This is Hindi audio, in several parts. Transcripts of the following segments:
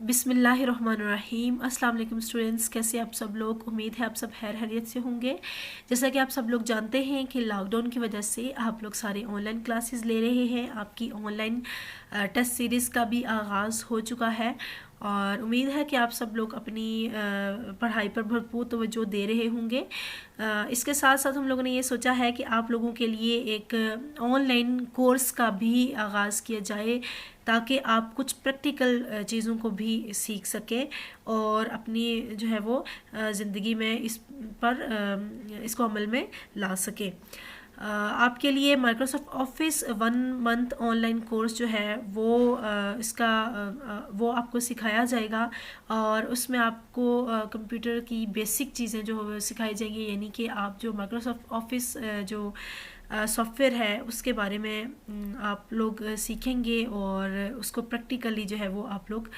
बिस्मिल्लाहिर्रहमानिर्रहीम। अस्सलाम वालेकुम स्टूडेंट्स, कैसे आप सब लोग। उम्मीद है आप सब खैर खैरियत से होंगे। जैसा कि आप सब लोग जानते हैं कि लॉकडाउन की वजह से आप लोग सारे ऑनलाइन क्लासेस ले रहे हैं। आपकी ऑनलाइन टेस्ट सीरीज़ का भी आगाज़ हो चुका है और उम्मीद है कि आप सब लोग अपनी पढ़ाई पर भरपूर तवज्जो दे रहे होंगे। इसके साथ साथ हम लोगों ने ये सोचा है कि आप लोगों के लिए एक ऑनलाइन कोर्स का भी आगाज़ किया जाए ताकि आप कुछ प्रैक्टिकल चीज़ों को भी सीख सकें और अपनी जो है वो ज़िंदगी में इसको अमल में ला सकें। आपके लिए Microsoft office 1 month online course जो है वो आपको सिखाया जाएगा और उसमें आपको कंप्यूटर की बेसिक चीज़ें जो सिखाई जाएंगी, यानी कि आप जो माइक्रोसॉफ्ट ऑफिस जो सॉफ्टवेयर है उसके बारे में आप लोग सीखेंगे और उसको प्रैक्टिकली जो है वो आप लोग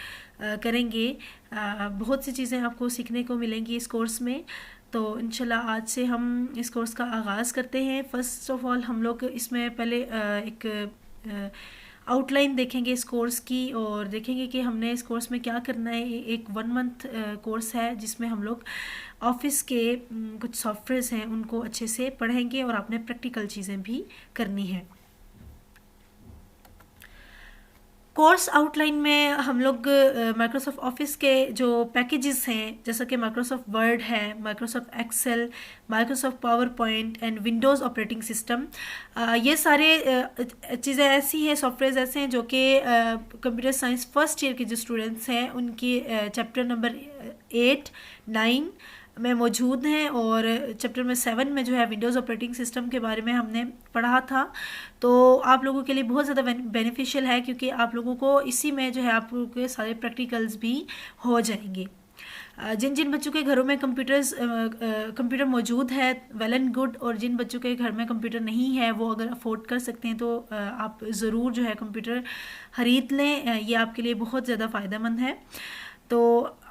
करेंगे। बहुत सी चीज़ें आपको सीखने को मिलेंगी इस कोर्स में। तो इंशाल्लाह आज से हम इस कोर्स का आगाज़ करते हैं। फ़र्स्ट ऑफ़ ऑल हम लोग इसमें पहले एक आउटलाइन देखेंगे इस कोर्स की और देखेंगे कि हमने इस कोर्स में क्या करना है। एक 1 मंथ कोर्स है जिसमें हम लोग ऑफिस के कुछ सॉफ्टवेयर्स हैं उनको अच्छे से पढ़ेंगे और आपने प्रैक्टिकल चीज़ें भी करनी है। कोर्स आउटलाइन में हम लोग माइक्रोसॉफ्ट ऑफिस के जो पैकेजेस हैं जैसा कि माइक्रोसॉफ्ट वर्ड है, Microsoft Excel, Microsoft PowerPoint and Windows operating system, ये सारे चीज़ें ऐसी हैं, सॉफ्टवेयर ऐसे हैं जो कि कंप्यूटर साइंस फर्स्ट ईयर के जो स्टूडेंट्स हैं उनकी चैप्टर नंबर 8, 9 में मौजूद हैं और चैप्टर में 7 में जो है विंडोज़ ऑपरेटिंग सिस्टम के बारे में हमने पढ़ा था। तो आप लोगों के लिए बहुत ज़्यादा बेनिफिशियल है क्योंकि आप लोगों को इसी में जो है आप लोगों के सारे प्रैक्टिकल्स भी हो जाएंगे। जिन जिन बच्चों के घरों में कंप्यूटर मौजूद है वेल एंड गुड, और जिन बच्चों के घर में कंप्यूटर नहीं है वो अगर अफोर्ड कर सकते हैं तो आप ज़रूर जो है कंप्यूटर ख़रीद लें। ये आपके लिए बहुत ज़्यादा फ़ायदेमंद है। तो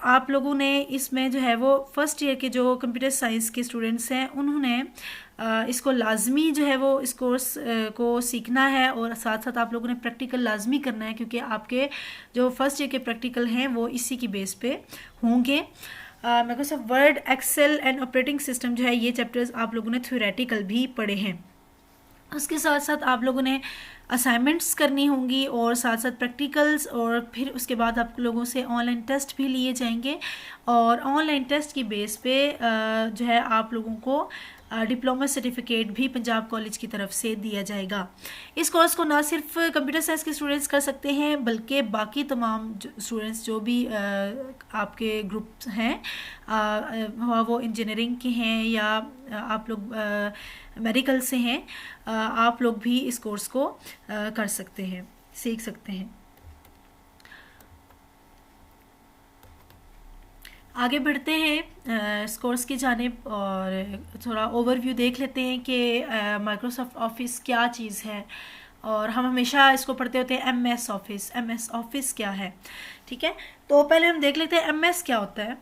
आप लोगों ने इसमें जो है वो फर्स्ट ईयर के जो कंप्यूटर साइंस के स्टूडेंट्स हैं उन्होंने इसको लाजमी जो है वो इस कोर्स को सीखना है और साथ साथ आप लोगों ने प्रैक्टिकल लाजमी करना है क्योंकि आपके जो फर्स्ट ईयर के प्रैक्टिकल हैं वो इसी की बेस पे होंगे। Microsoft Word, Excel and operating system जो है ये चैप्टर्स आप लोगों ने थ्योरेटिकल भी पढ़े हैं। उसके साथ साथ आप लोगों ने असाइनमेंट्स करनी होंगी और साथ साथ प्रैक्टिकल्स, और फिर उसके बाद आप लोगों से ऑनलाइन टेस्ट भी लिए जाएंगे और ऑनलाइन टेस्ट की बेस पे जो है आप लोगों को डिप्लोमा सर्टिफिकेट भी पंजाब कॉलेज की तरफ से दिया जाएगा। इस कोर्स को ना सिर्फ कंप्यूटर साइंस के स्टूडेंट्स कर सकते हैं बल्कि बाकी तमाम स्टूडेंट्स जो भी आपके ग्रुप हैं, वो इंजीनियरिंग के हैं या आप लोग मेडिकल से हैं, आप लोग भी इस कोर्स को कर सकते हैं, सीख सकते हैं। आगे बढ़ते हैं इस कोर्स की जानिब और थोड़ा ओवरव्यू देख लेते हैं कि माइक्रोसॉफ्ट ऑफिस क्या चीज़ है। और हम हमेशा इसको पढ़ते होते हैं एमएस ऑफिस। एमएस ऑफिस क्या है, ठीक है। तो पहले हम देख लेते हैं एमएस क्या होता है।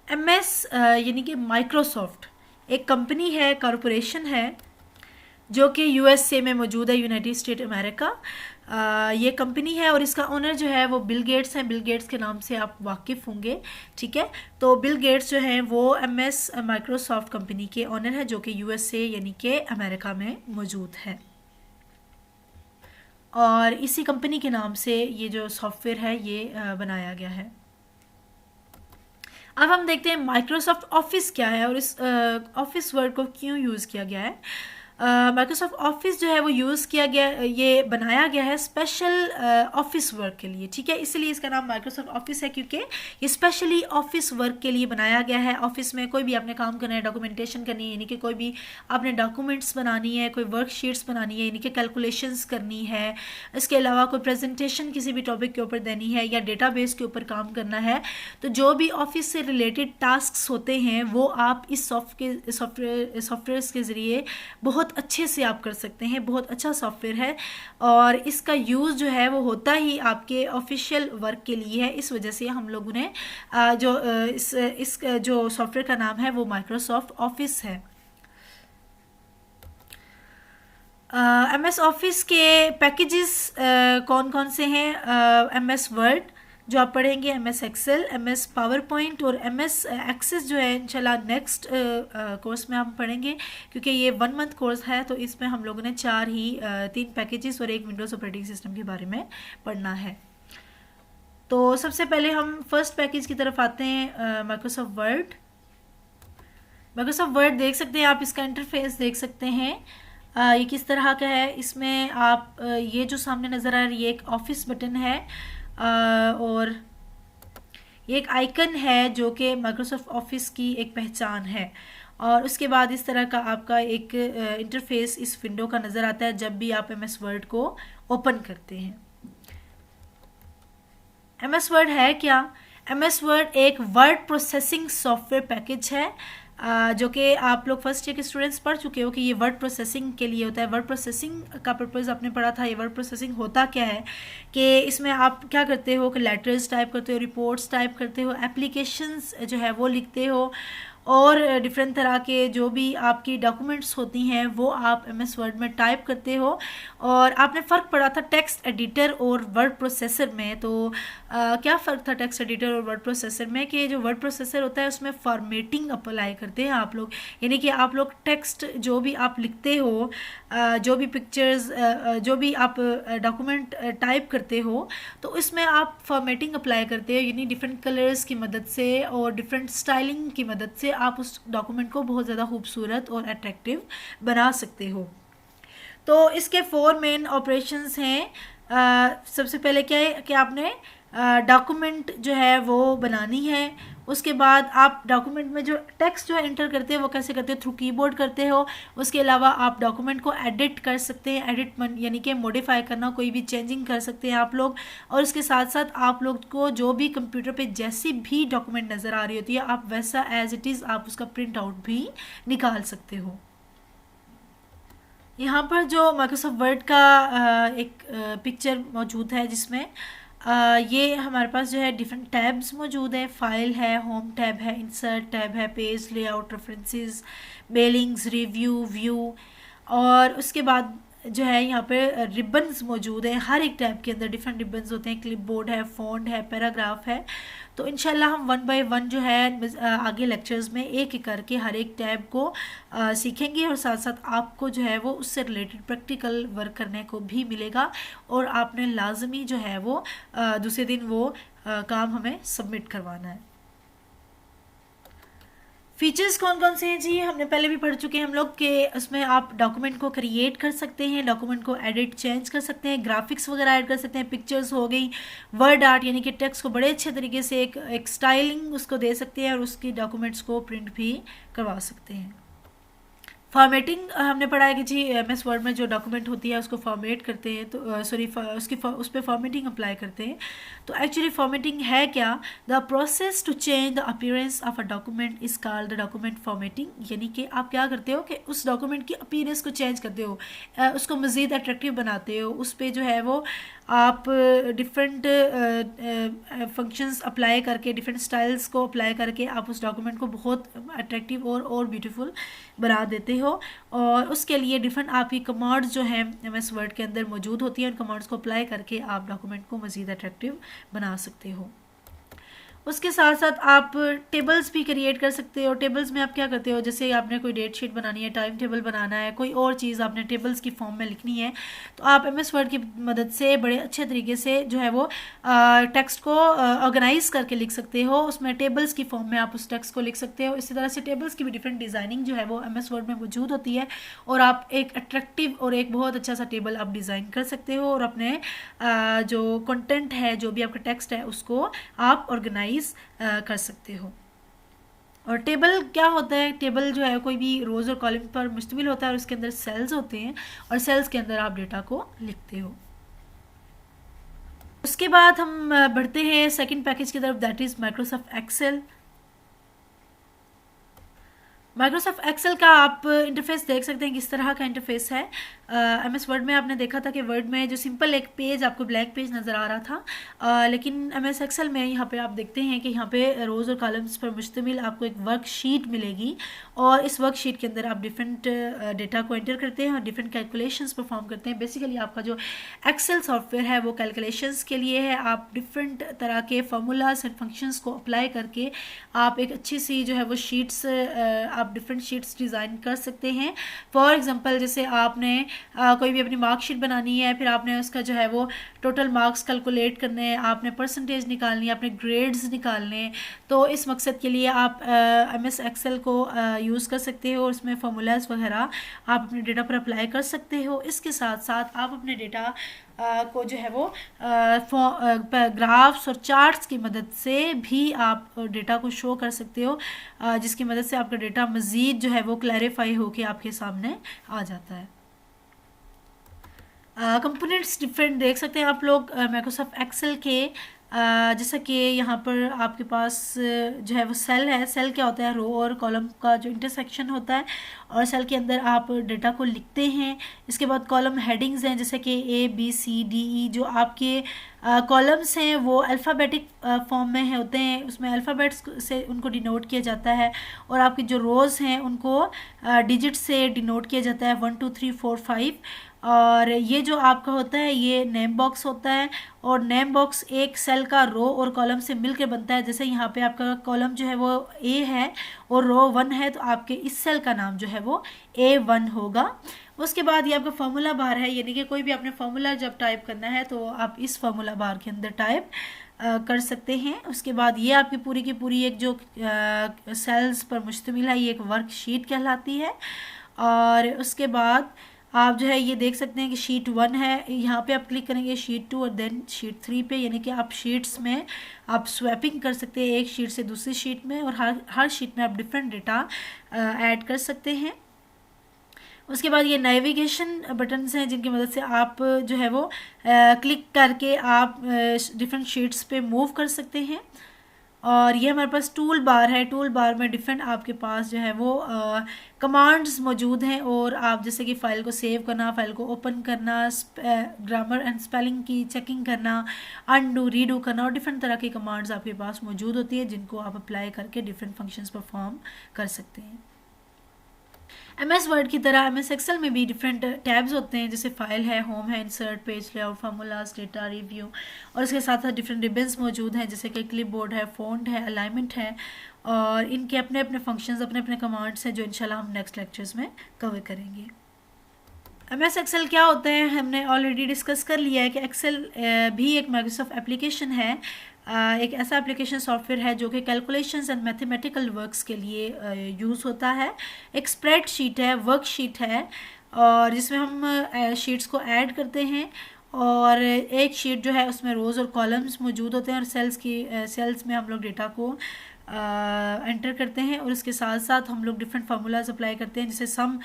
एमएस यानी कि माइक्रोसॉफ्ट एक कंपनी है, कॉरपोरेशन है जो कि यूएसए में मौजूद है, यूनाइटेड स्टेट अमेरिका। ये कंपनी है और इसका ओनर जो है वो बिल गेट्स हैं। बिल गेट्स के नाम से आप वाकिफ़ होंगे, ठीक है। तो बिल गेट्स जो हैं वो एमएस माइक्रोसॉफ्ट कंपनी के ओनर है जो कि यूएसए यानी कि अमेरिका में मौजूद है और इसी कंपनी के नाम से ये जो सॉफ्टवेयर है ये बनाया गया है। अब हम देखते हैं माइक्रोसॉफ्ट ऑफिस क्या है और इस ऑफिस वर्ड को क्यों यूज़ किया गया है। माइक्रोसॉफ्ट ऑफिस जो है वो यूज़ किया गया, ये बनाया गया है स्पेशल ऑफिस वर्क के लिए, ठीक है। इसलिए इसका नाम माइक्रोसॉफ्ट ऑफिस है क्योंकि ये स्पेशली ऑफिस वर्क के लिए बनाया गया है। ऑफिस में कोई भी आपने काम करना है, डॉक्यूमेंटेशन करनी है, यानी कि कोई भी आपने डॉक्यूमेंट्स बनानी है, कोई वर्कशीट्स बनानी है, यानी कि कैलकुलेशंस करनी है, इसके अलावा कोई प्रेजेंटेशन किसी भी टॉपिक के ऊपर देनी है या डेटाबेस के ऊपर काम करना है, तो जो भी ऑफिस से रिलेटेड टास्क होते हैं वो आप इस सॉफ्टवेयर्स के ज़रिए बहुत अच्छे से आप कर सकते हैं। बहुत अच्छा सॉफ्टवेयर है और इसका यूज़ जो है वो होता ही आपके ऑफिशियल वर्क के लिए है। इस वजह से हम लोगों ने इस जो सॉफ्टवेयर का नाम है वो माइक्रोसॉफ्ट ऑफिस है। एमएस ऑफिस के पैकेजेस कौन कौन से हैं। एमएस वर्ड, जो आप पढ़ेंगे M S Excel, M S PowerPoint और एम एस एक्सेस जो है इंशाल्लाह नेक्स्ट कोर्स में हम पढ़ेंगे, क्योंकि ये 1 मंथ कोर्स है। तो इसमें हम लोगों ने 3 पैकेजेस और एक विंडोज़ ऑपरेटिंग सिस्टम के बारे में पढ़ना है। तो सबसे पहले हम फर्स्ट पैकेज की तरफ आते हैं, माइक्रोसॉफ्ट वर्ड। माइक्रोसॉफ्ट वर्ड देख सकते हैं आप, इसका इंटरफेस देख सकते हैं। ये किस तरह का है। इसमें आप ये जो सामने नज़र आ रहा है ये एक ऑफिस बटन है, और ये एक आइकन है जो कि माइक्रोसॉफ्ट ऑफिस की एक पहचान है। और उसके बाद इस तरह का आपका एक इंटरफेस इस विंडो का नज़र आता है जब भी आप एम एस वर्ड को ओपन करते हैं। एम एस वर्ड है क्या? एम एस वर्ड एक वर्ड प्रोसेसिंग सॉफ्टवेयर पैकेज है, जो कि आप लोग फर्स्ट ईयर के स्टूडेंट्स पढ़ चुके हो कि ये वर्ड प्रोसेसिंग के लिए होता है। वर्ड प्रोसेसिंग का पर्पज़ आपने पढ़ा था। ये वर्ड प्रोसेसिंग होता क्या है कि इसमें आप क्या करते हो कि लेटर्स टाइप करते हो, रिपोर्ट्स टाइप करते हो, एप्लीकेशंस जो है वो लिखते हो, और डिफरेंट तरह के जो भी आपकी डॉक्यूमेंट्स होती हैं वो आप एम एस वर्ड में टाइप करते हो। और आपने फ़र्क पढ़ा था टेक्स्ट एडिटर और वर्ड प्रोसेसर में। तो क्या फ़र्क था टेक्स्ट एडिटर और वर्ड प्रोसेसर में? कि जो वर्ड प्रोसेसर होता है उसमें फॉर्मेटिंग अप्लाई करते हैं आप लोग, यानी कि आप लोग टेक्स्ट जो भी आप लिखते हो, जो भी पिक्चर्स, जो भी आप डॉक्यूमेंट टाइप करते हो, तो इसमें आप फॉर्मेटिंग अप्लाई करते हो, यानी डिफरेंट कलर्स की मदद से और डिफरेंट स्टाइलिंग की मदद से आप उस डॉक्यूमेंट को बहुत ज़्यादा खूबसूरत और अट्रैक्टिव बना सकते हो। तो इसके 4 मेन ऑपरेशंस हैं। सबसे पहले क्या है कि आपने डॉक्यूमेंट जो है वो बनानी है। उसके बाद आप डॉक्यूमेंट में जो टेक्स्ट जो है एंटर करते हो वो कैसे करते हो? थ्रू कीबोर्ड करते हो। उसके अलावा आप डॉक्यूमेंट को एडिट कर सकते हैं, यानी कि मॉडिफाई करना, कोई भी चेंजिंग कर सकते हैं आप लोग। और इसके साथ साथ आप लोग को जो भी कंप्यूटर पे जैसी भी डॉक्यूमेंट नज़र आ रही होती है आप वैसा एज इट इज़ आप उसका प्रिंट आउट भी निकाल सकते हो। यहाँ पर जो माइक्रोसॉफ्ट वर्ड का एक पिक्चर मौजूद है जिसमें ये हमारे पास जो है डिफरेंट टैब्स मौजूद है। फाइल है, होम टैब है, इंसर्ट टैब है, page layout, references, mailings, review, view, और उसके बाद जो है यहाँ पे रिबन्स मौजूद हैं। हर एक टैब के अंदर डिफरेंट रिबन्स होते हैं। क्लिपबोर्ड है, फ़ॉन्ट है, पैराग्राफ है। तो इंशाल्लाह हम 1 बाय 1 जो है आगे लेक्चर्स में एक एक करके हर एक टैब को सीखेंगे, और साथ साथ आपको जो है वो उससे रिलेटेड प्रैक्टिकल वर्क करने को भी मिलेगा, और आपने लाजमी जो है वो दूसरे दिन वो काम हमें सबमिट करवाना है। फीचर्स कौन कौन से हैं जी? हमने पहले भी पढ़ चुके हैं हम लोग कि उसमें आप डॉक्यूमेंट को क्रिएट कर सकते हैं, डॉक्यूमेंट को एडिट चेंज कर सकते हैं, ग्राफिक्स वगैरह ऐड कर सकते हैं, पिक्चर्स हो गई, वर्ड आर्ट यानी कि टेक्स्ट को बड़े अच्छे तरीके से एक स्टाइलिंग उसको दे सकते हैं, और उसकी डॉक्यूमेंट्स को प्रिंट भी करवा सकते हैं। फॉर्मेटिंग हमने पढ़ा है कि जी एम एस वर्ड में जो डॉक्यूमेंट होती है उसको फॉर्मेट करते हैं, तो उस पर फॉर्मेटिंग अप्लाई करते हैं। तो एक्चुअली फॉर्मेटिंग है क्या? The process to change the appearance of a document is called the document formatting, यानी कि आप क्या करते हो कि उस डॉक्यूमेंट की अपीयरेंस को चेंज करते हो, उसको मज़ीद अट्रैक्टिव बनाते हो। उस पर जो है वो आप डिफरेंट फंक्शंस अप्लाई करके, डिफरेंट स्टाइल्स को अप्लाई करके आप उस डॉक्यूमेंट को बहुत अट्रैक्टिव और ब्यूटीफुल बना देते हो। और उसके लिए डिफरेंट आपकी कमांड्स जो हैं एम एस वर्ड के अंदर मौजूद होती हैं, उन कमांड्स को अप्लाई करके आप डॉक्यूमेंट को मज़ीद अट्रैक्टिव बना सकते हो। उसके साथ साथ आप टेबल्स भी क्रिएट कर सकते हो। टेबल्स में आप क्या करते हो, जैसे आपने कोई डेट शीट बनानी है, टाइम टेबल बनाना है, कोई और चीज़ आपने टेबल्स की फॉर्म में लिखनी है, तो आप एम एस वर्ड की मदद से बड़े अच्छे तरीके से जो है वो टेक्स्ट को ऑर्गेनाइज करके लिख सकते हो। उसमें टेबल्स की फॉर्म में आप उस टेक्स्ट को लिख सकते हो। इसी तरह से टेबल्स की भी डिफरेंट डिज़ाइनिंग जो है वो एम एस वर्ड में मौजूद होती है, और आप एक अट्रैक्टिव और एक बहुत अच्छा सा टेबल आप डिज़ाइन कर सकते हो, और अपने जो कंटेंट है, जो भी आपका टेक्स्ट है, उसको आप ऑर्गेनाइज कर सकते हो। और टेबल क्या होता है? टेबल जो है कोई भी रोज़ और कॉलम पर मुश्तमिल होता है, और उसके अंदर सेल्स होते हैं, और सेल्स के अंदर आप डेटा को लिखते हो। उसके बाद हम बढ़ते हैं सेकंड पैकेज की तरफ, that is Microsoft Excel. Microsoft Excel का आप इंटरफेस देख सकते हैं किस तरह का इंटरफेस है। MS वर्ड में आपने देखा था कि वर्ड में जो सिंपल एक पेज आपको ब्लैंक पेज नज़र आ रहा था, लेकिन MS एक्सेल में यहाँ पे आप देखते हैं कि यहाँ पे रोज़ और कॉलम्स पर मुश्तमिल आपको एक वर्कशीट मिलेगी, और इस वर्कशीट के अंदर आप डिफरेंट डेटा को एंटर करते हैं और डिफरेंट कैलकुलेशंस परफॉर्म करते हैं। बेसिकली आपका जो एक्सेल सॉफ्टवेयर है वो कैलकुलेशंस के लिए है। आप डिफरेंट तरह के फार्मूलाज एंड फंक्शंस को अप्लाई करके आप एक अच्छी सी जो है वो शीट्स, आप डिफरेंट शीट्स डिज़ाइन कर सकते हैं। फॉर एग्जांपल जैसे आपने कोई भी अपनी मार्कशीट बनानी है, फिर आपने उसका जो है वो टोटल मार्क्स कैलकुलेट करने हैं, आपने परसेंटेज निकालनी है, आपने ग्रेड्स निकालने हैं, तो इस मकसद के लिए आप MS एक्सेल को यूज़ कर सकते हो और उसमें फार्मूलाज वगैरह आप अपने डेटा पर अप्लाई कर सकते हो। इसके साथ साथ आप अपने डेटा को जो है वो ग्राफ्स और चार्ट्स की मदद से भी आप डेटा को शो कर सकते हो, जिसकी मदद से आपका डेटा मज़ीद जो है वो क्लैरिफाई होकर आपके सामने आ जाता है। कंपोनेंट्स डिफरेंट देख सकते हैं आप लोग माइक्रोसॉफ्ट एक्सेल के। जैसा कि यहाँ पर आपके पास जो है वो सेल है। सेल क्या होता है? रो और कॉलम का जो इंटरसेक्शन होता है, और सेल के अंदर आप डेटा को लिखते हैं। इसके बाद कॉलम हेडिंग्स हैं, जैसे कि ABCDE। जो आपके कॉलम्स हैं वो अल्फ़ाबेटिक फॉर्म में होते हैं, उसमें अल्फ़ाबेट्स से उनको डिनोट किया जाता है, और आपकी जो रोज़ हैं उनको डिजिट से डिनोट किया जाता है 1 2 3 4 5। और ये जो आपका होता है ये नेम बॉक्स होता है, और नेम बॉक्स एक सेल का रो और कॉलम से मिलकर बनता है। जैसे यहाँ पे आपका कॉलम जो है वो A है और रो 1 है, तो आपके इस सेल का नाम जो है वो A1 होगा। उसके बाद ये आपका फार्मूला बार है, यानी कि कोई भी आपने फार्मूला जब टाइप करना है तो आप इस फार्मूला बार के अंदर टाइप कर सकते हैं। उसके बाद ये आपकी पूरी की पूरी एक जो सेल्स पर मुश्तमिल है, ये एक वर्कशीट कहलाती है। और उसके बाद आप जो है ये देख सकते हैं कि शीट 1 है, यहाँ पे आप क्लिक करेंगे शीट 2 और देन शीट 3 पे, यानी कि आप शीट्स में आप स्वैपिंग कर सकते हैं एक शीट से दूसरी शीट में, और हर शीट में आप डिफरेंट डेटा ऐड कर सकते हैं। उसके बाद ये नेविगेशन बटन्स हैं, जिनकी मदद से आप जो है वो क्लिक करके आप डिफरेंट शीट्स पे मूव कर सकते हैं। और ये हमारे पास टूल बार है। टूल बार में डिफरेंट आपके पास जो है वो कमांड्स मौजूद हैं, और आप जैसे कि फ़ाइल को सेव करना, फ़ाइल को ओपन करना, ग्रामर एंड स्पेलिंग की चेकिंग करना, अनडू रीडू करना, और डिफरेंट तरह की कमांड्स आपके पास मौजूद होती है, जिनको आप अप्लाई करके डिफरेंट फंक्शंस परफॉर्म कर सकते हैं। MS वर्ड की तरह MS एक्सेल में भी डिफरेंट टैब्स होते हैं, जैसे फाइल है, होम है, insert, page layout, formulas, data, review, और इसके साथ साथ डिफरेंट रिबन्स मौजूद हैं, जैसे कि क्लिपबोर्ड है, फ़ॉन्ट है, अलाइनमेंट है, और इनके अपने अपने फंक्शंस, अपने अपने कमांड्स हैं, जो इंशाल्लाह हम नेक्स्ट लेक्चर्स में कवर करेंगे। MS एक्सेल क्या होता है हमने ऑलरेडी डिस्कस कर लिया है कि एक्सेल भी एक माइक्रोसॉफ्ट एप्लीकेशन है, एक ऐसा एप्लीकेशन सॉफ्टवेयर है जो कि कैलकुलेशंस एंड मैथमेटिकल वर्क्स के लिए यूज़ होता है। एक स्प्रेडशीट है, वर्कशीट है, और जिसमें हम शीट्स को ऐड करते हैं, और एक शीट जो है उसमें रोज़ और कॉलम्स मौजूद होते हैं, और सेल्स में हम लोग डेटा को एंटर करते हैं, और उसके साथ साथ हम लोग डिफरेंट फार्मूलाज अप्लाई करते हैं, जैसे सम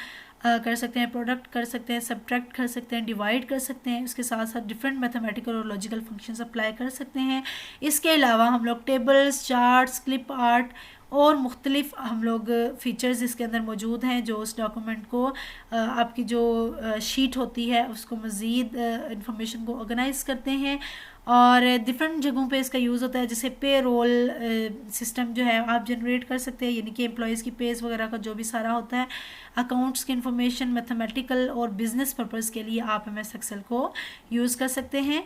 कर सकते हैं, प्रोडक्ट कर सकते हैं, सब्ट्रैक्ट कर सकते हैं, डिवाइड कर सकते हैं। इसके साथ साथ डिफरेंट मैथमेटिकल और लॉजिकल फंक्शंस अप्लाई कर सकते हैं। इसके अलावा हम लोग टेबल्स, चार्ट्स, क्लिप आर्ट और मुख्तलिफ हम लोग फ़ीचर्स इसके अंदर मौजूद हैं, जो उस डॉक्यूमेंट को आपकी जो शीट होती है उसको मज़ीद इंफॉर्मेशन को ऑर्गेनाइज़ करते हैं। और डिफरेंट जगहों पे इसका यूज़ होता है, जैसे पे रोल सिस्टम जो है आप जनरेट कर सकते हैं, यानी कि एम्प्लॉयज़ की पेज वगैरह का जो भी सारा होता है, अकाउंट्स की इंफॉर्मेशन, मैथमेटिकल और बिजनेस पर्पज़ के लिए आप MS एक्सेल को यूज़ कर सकते हैं।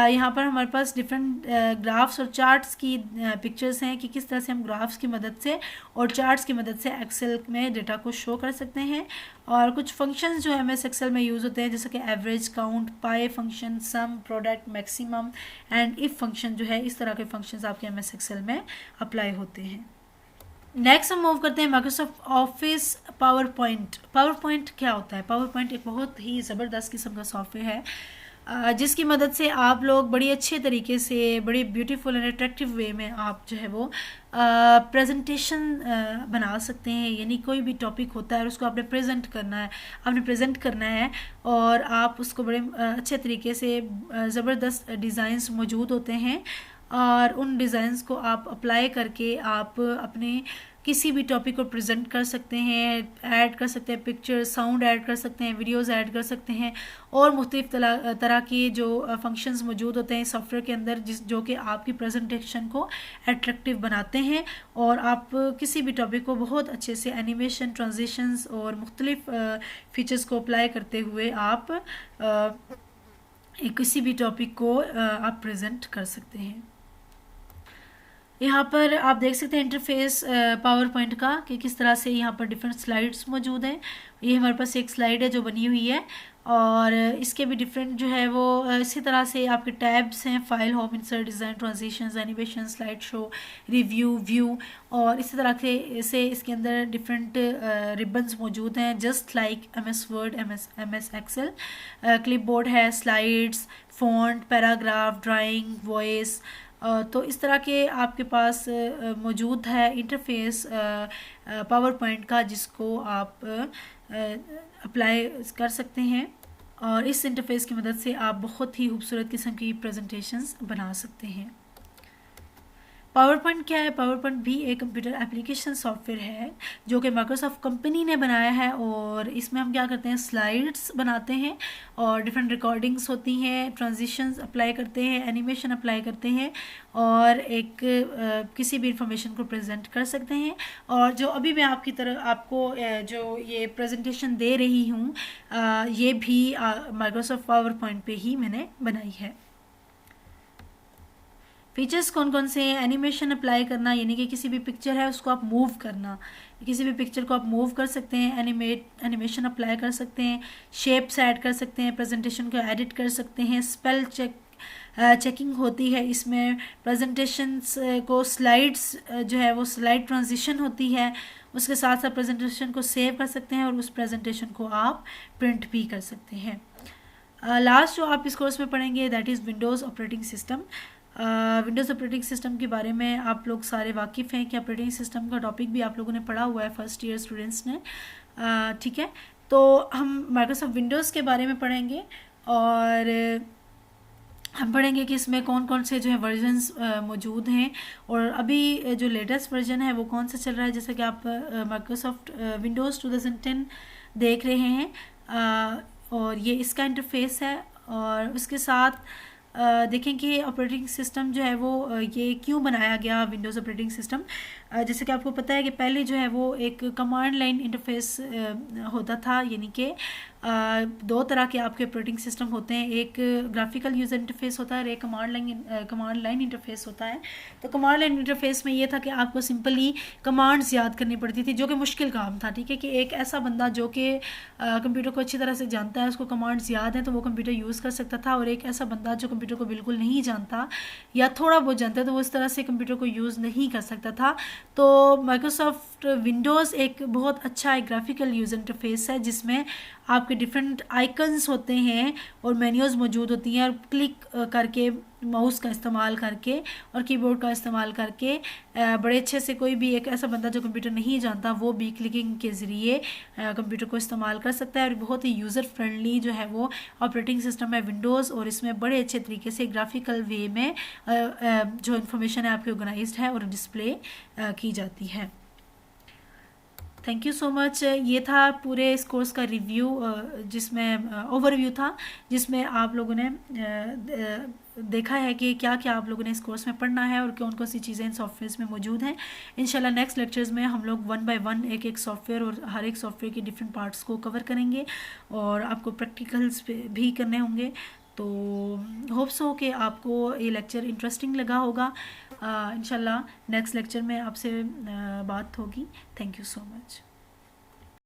यहाँ पर हमारे पास डिफरेंट ग्राफ्स और चार्ट्स की पिक्चर्स हैं कि किस तरह से हम ग्राफ्स की मदद से और चार्ट्स की मदद से एक्सेल में डेटा को शो कर सकते हैं। और कुछ फंक्शंस जो MS एक्सेल में यूज़ होते हैं, जैसे कि average, count, pi function, sum, product, maximum and if function जो है, इस तरह के फंक्शंस आपके MS एक्सेल में अप्लाई होते हैं। नेक्स्ट हम मूव करते हैं Microsoft office power point. Power point क्या होता है? पावर पॉइंट एक बहुत ही ज़बरदस्त किस्म का सॉफ्टवेयर है, जिसकी मदद से आप लोग बड़ी अच्छे तरीके से, बड़ी ब्यूटीफुल एंड अट्रैक्टिव वे में आप जो है वो प्रेजेंटेशन बना सकते हैं। यानी कोई भी टॉपिक होता है उसको आपने प्रेजेंट करना है, और आप उसको बड़े अच्छे तरीके से, ज़बरदस्त डिज़ाइंस मौजूद होते हैं, और उन डिज़ाइंस को आप अप्लाई करके आप अपने किसी भी टॉपिक को प्रेजेंट कर सकते हैं, ऐड कर सकते हैं पिक्चर, साउंड ऐड कर सकते हैं, वीडियोस ऐड कर सकते हैं, और मुख्तलिफ तरह की जो फंक्शंस मौजूद होते हैं सॉफ्टवेयर के अंदर जो कि आपकी प्रेजेंटेशन को अट्रैक्टिव बनाते हैं, और आप किसी भी टॉपिक को बहुत अच्छे से एनिमेशन, ट्रांजिशंस और मुख्तलिफ फीचर्स को अप्लाई करते हुए आप किसी भी टॉपिक को आप प्रेजेंट कर सकते हैं। यहाँ पर आप देख सकते हैं इंटरफेस पावर पॉइंट का कि किस तरह से यहाँ पर डिफरेंट स्लाइड्स मौजूद हैं। ये हमारे पास एक स्लाइड है जो बनी हुई है, और इसके भी डिफरेंट जो है वो इसी तरह से आपके टैब्स हैं, file, home, insert, design, transitions, animation, slide show, review, view, और इसी तरह से इसके अंदर डिफरेंट रिबन्स मौजूद हैं, just like MS Word, MS Excel. Clipboard है, slides, font, paragraph, drawing, voice, तो इस तरह के आपके पास मौजूद है इंटरफेस पावर पॉइंट का, जिसको आप अप्लाई कर सकते हैं, और इस इंटरफेस की मदद से आप बहुत ही खूबसूरत किस्म की प्रेजेंटेशंस बना सकते हैं। पावर पॉइंट क्या है? पावर पॉइंट भी एक कंप्यूटर एप्लीकेशन सॉफ्टवेयर है जो कि माइक्रोसॉफ्ट कंपनी ने बनाया है, और इसमें हम क्या करते हैं, स्लाइड्स बनाते हैं और डिफरेंट रिकॉर्डिंग्स होती हैं, ट्रांजिशंस अप्लाई करते हैं, एनिमेशन अप्लाई करते हैं, और किसी भी इंफॉर्मेशन को प्रेजेंट कर सकते हैं। और जो अभी मैं आपको जो ये प्रेजेंटेशन दे रही हूँ, ये भी माइक्रोसॉफ्ट पावर पॉइंट पे ही मैंने बनाई है। फीचर्स कौन कौन से हैं? एनिमेशन अप्लाई करना, यानी कि किसी भी पिक्चर है उसको आप मूव करना, किसी भी पिक्चर को आप मूव कर सकते हैं, एनिमेशन अप्लाई कर सकते हैं, शेप्स ऐड कर सकते हैं, प्रेजेंटेशन को एडिट कर सकते हैं, स्पेल चेकिंग होती है इसमें, प्रेजेंटेशंस को स्लाइड्स जो है वो स्लाइड ट्रांजिशन होती है, उसके साथ साथ प्रेजेंटेशन को सेव कर सकते हैं और उस प्रेजेंटेशन को आप प्रिंट भी कर सकते हैं। लास्ट जो आप इस कोर्स में पढ़ेंगे that is Windows operating system. Windows operating system के बारे में आप लोग सारे वाकिफ़ हैं कि ऑपरेटिंग सिस्टम का टॉपिक भी आप लोगों ने पढ़ा हुआ है फर्स्ट ईयर स्टूडेंट्स ने, ठीक है। तो हम माइक्रोसॉफ्ट विंडोज़ के बारे में पढ़ेंगे, और हम पढ़ेंगे कि इसमें कौन कौन से जो है वर्जन्स मौजूद हैं, और अभी जो लेटेस्ट वर्जन है वो कौन सा चल रहा है, जैसे कि आप माइक्रोसॉफ्ट विंडोज़ 2010 देख रहे हैं, और ये इसका इंटरफेस है। और उसके साथ देखें कि ऑपरेटिंग सिस्टम जो है वो ये क्यों बनाया गया विंडोज़ ऑपरेटिंग सिस्टम। जैसे कि आपको पता है कि पहले जो है वो एक कमांड लाइन इंटरफेस होता था, यानी कि दो तरह के आपके ऑपरेटिंग सिस्टम होते हैं, एक ग्राफिकल यूज़र इंटरफेस होता है और एक कमांड लाइन इंटरफेस होता है। तो कमांड लाइन इंटरफेस में ये था कि आपको सिंपली कमांड्स याद करनी पड़ती थी, जो कि मुश्किल काम था, ठीक है, कि एक ऐसा बंदा जो कि कंप्यूटर को अच्छी तरह से जानता है, उसको कमांड्स याद हैं तो वो कंप्यूटर यूज़ कर सकता था, और एक ऐसा बंदा जो कंप्यूटर को बिल्कुल नहीं जानता या थोड़ा बहुत जानता है तो वो इस तरह से कंप्यूटर को यूज़ नहीं कर सकता था। तो माइक्रोसॉफ्ट विंडोज़ एक बहुत अच्छा एक ग्राफिकल यूज़र इंटरफेस है, जिसमें आपके डिफरेंट आइकन्स होते हैं और मेन्यूज़ मौजूद होती हैं, और क्लिक करके माउस का इस्तेमाल करके और कीबोर्ड का इस्तेमाल करके बड़े अच्छे से कोई भी एक ऐसा बंदा जो कंप्यूटर नहीं जानता वो भी क्लिकिंग के ज़रिए कंप्यूटर को इस्तेमाल कर सकता है। और बहुत ही यूज़र फ्रेंडली जो है वो ऑपरेटिंग सिस्टम है विंडोज़, और इसमें बड़े अच्छे तरीके से ग्राफिकल वे में जो इन्फॉर्मेशन है आपकी ऑर्गेनाइज्ड है और डिस्प्ले की जाती है। Thank you so much. ये था पूरे इस कोर्स का रिव्यू, जिसमें ओवरव्यू था, जिसमें आप लोगों ने देखा है कि क्या क्या आप लोगों ने इस कोर्स में पढ़ना है और कौन कौन सी चीज़ें इन सॉफ्टवेयर्स में मौजूद हैं। इंशाल्लाह नेक्स्ट लेक्चर्स में हम लोग 1 बाय 1 एक एक सॉफ्टवेयर और हर एक सॉफ्टवेयर के डिफरेंट पार्ट्स को कवर करेंगे, और आपको प्रैक्टिकल्स भी करने होंगे। तो होप्स हो कि आपको ये लेक्चर इंटरेस्टिंग लगा होगा। इंशाल्लाह नेक्स्ट लेक्चर में आपसे बात होगी। Thank you so much.